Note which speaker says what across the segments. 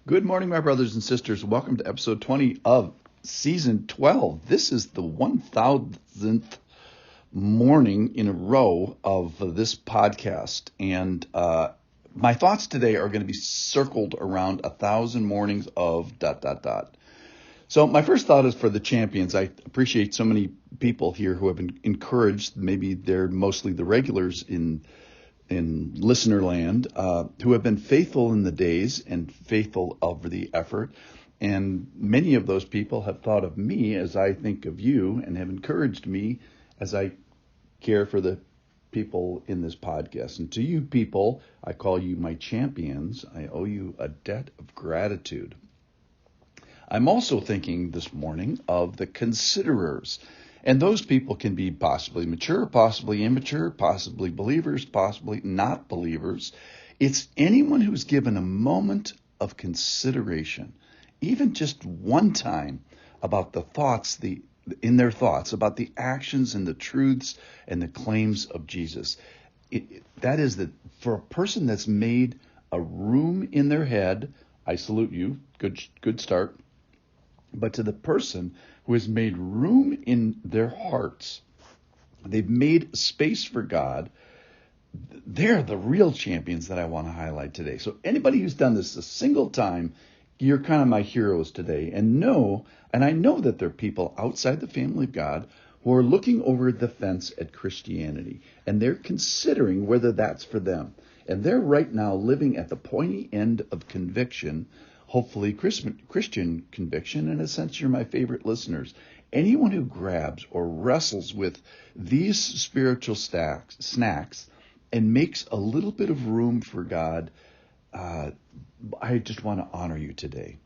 Speaker 1: Good morning, my brothers and sisters. Welcome to episode 20 of season 12. This is the 1000th morning in a row of this podcast. And my thoughts today are going to be circled around 1,000 mornings of ... So my first thought is for the champions. I appreciate so many people here who have been encouraged. Maybe they're mostly the regulars in listener land, who have been faithful in the days and faithful over the effort. And many of those people have thought of me as I think of you and have encouraged me as I care for the people in this podcast. And to you people, I call you my champions. I owe you a debt of gratitude. I'm also thinking this morning of the considerers. And those people can be possibly mature, possibly immature, possibly believers, possibly not believers. It's anyone who's given a moment of consideration, even just one time, about the thoughts, in their thoughts, about the actions and the truths and the claims of Jesus. That is that for a person that's made a room in their head, I salute you. Good start. But to the person who has made room in their hearts, they've made space for God, they're the real champions that I want to highlight today. So anybody who's done this a single time, you're kind of my heroes today. And I know that there are people outside the family of God who are looking over the fence at Christianity, and they're considering whether that's for them. And they're right now living at the pointy end of conviction, hopefully Christian conviction. In a sense, you're my favorite listeners. Anyone who grabs or wrestles with these spiritual snacks and makes a little bit of room for God, I just want to honor you today.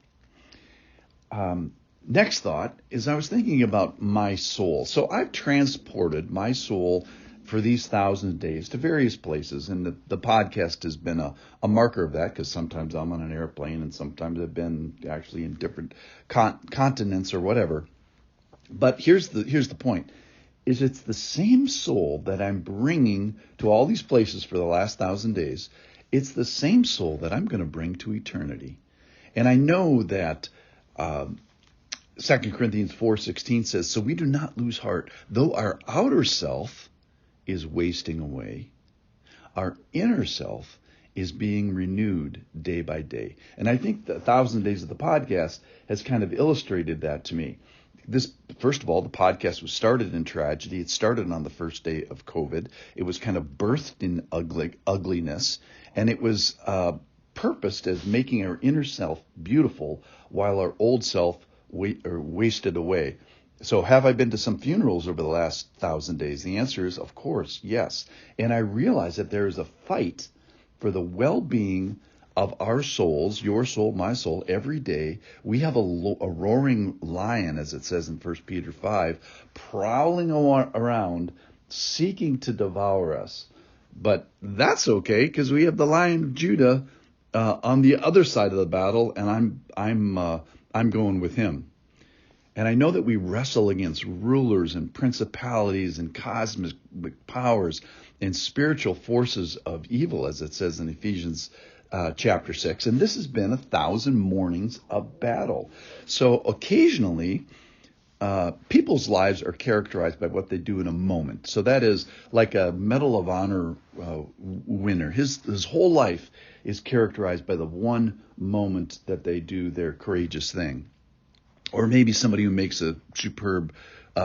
Speaker 1: Next thought is I was thinking about my soul. So I've transported my soul for these 1,000 days to various places. And the podcast has been a marker of that, because sometimes I'm on an airplane and sometimes I've been actually in different continents or whatever. But here's the point, is it's the same soul that I'm bringing to all these places for the last 1,000 days. It's the same soul that I'm going to bring to eternity. And I know that 2 Corinthians 4:16 says, so we do not lose heart, though our outer self is wasting away, our inner self is being renewed day by day. And I think the 1,000 days of the podcast has kind of illustrated that to me. First of all, the podcast was started in tragedy. It started on the first day of COVID. It was kind of birthed in ugliness, and it was purposed as making our inner self beautiful while our old self wasted away. So have I been to some funerals over the last 1,000 days? The answer is, of course, yes. And I realize that there is a fight for the well-being of our souls, your soul, my soul, every day. We have a roaring lion, as it says in 1 Peter 5, prowling around, seeking to devour us. But that's okay, because we have the Lion of Judah on the other side of the battle, and I'm going with him. And I know that we wrestle against rulers and principalities and cosmic powers and spiritual forces of evil, as it says in Ephesians chapter 6. And this has been 1,000 mornings of battle. So occasionally, people's lives are characterized by what they do in a moment. So that is like a Medal of Honor winner. His whole life is characterized by the one moment that they do their courageous thing. Or maybe somebody who makes a superb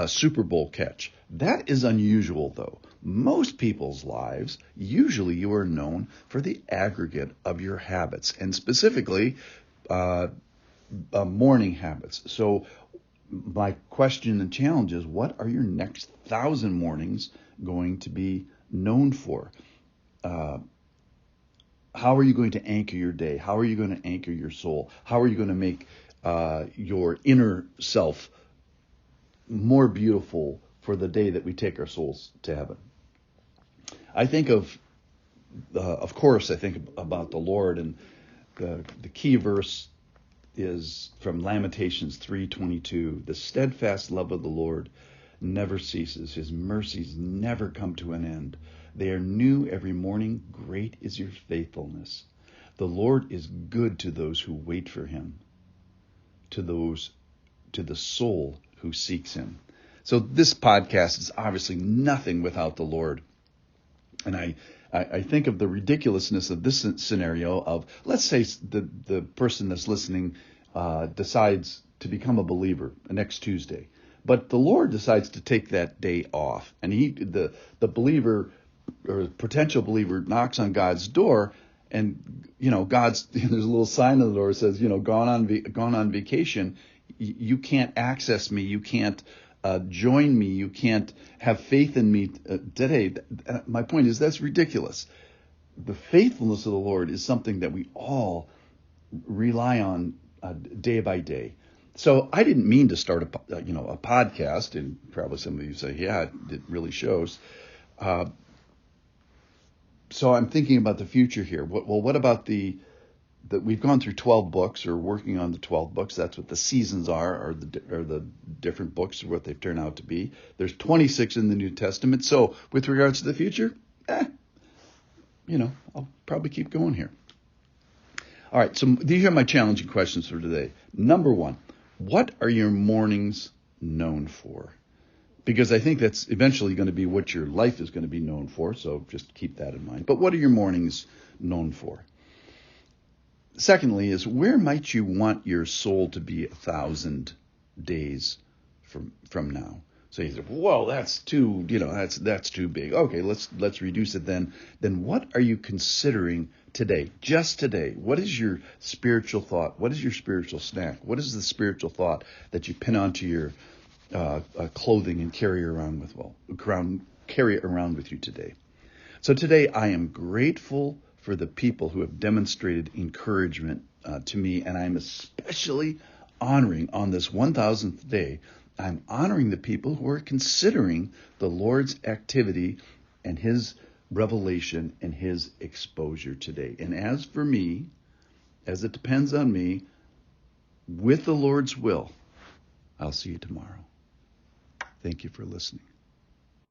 Speaker 1: Super Bowl catch. That is unusual, though. Most people's lives, usually you are known for the aggregate of your habits, and specifically morning habits. So my question and challenge is, what are your next 1,000 mornings going to be known for? How are you going to anchor your day? How are you going to anchor your soul? How are you going to make your inner self more beautiful for the day that we take our souls to heaven? I think of course, I think about the Lord, and the key verse is from Lamentations 3:22. The steadfast love of the Lord never ceases. His mercies never come to an end. They are new every morning. Great is your faithfulness. The Lord is good to those who wait for him, to the soul who seeks him. So this podcast is obviously nothing without the Lord. And I think of the ridiculousness of this scenario of, let's say the person that's listening decides to become a believer next Tuesday. But the Lord decides to take that day off. And the believer or potential believer knocks on God's door, and there's a little sign on the door that says, gone on vacation. You can't access me. You can't join me. You can't have faith in me today. My point is, that's ridiculous. The faithfulness of the Lord is something that we all rely on day by day. So I didn't mean to start a podcast, and probably some of you say, yeah, it really shows. So I'm thinking about the future here. What about that we've gone through 12 books, or working on the 12 books. That's what the seasons are the different books, what they've turned out to be. There's 26 in the New Testament. So with regards to the future, I'll probably keep going here. All right, so these are my challenging questions for today. Number one, what are your mornings known for? Because I think that's eventually going to be what your life is going to be known for, so just keep that in mind. But what are your mornings known for? Secondly is, where might you want your soul to be 1,000 days from now? So you say, whoa, that's too, that's too big. Okay, let's reduce it then. Then what are you considering today? Just today. What is your spiritual thought? What is your spiritual snack? What is the spiritual thought that you pin onto your clothing and carry around with you today? So today I am grateful for the people who have demonstrated encouragement to me, and I'm especially honoring on this 1,000th day. I'm honoring the people who are considering the Lord's activity and his revelation and his exposure today. And as for me, as it depends on me, with the Lord's will, I'll see you tomorrow. Thank you for listening.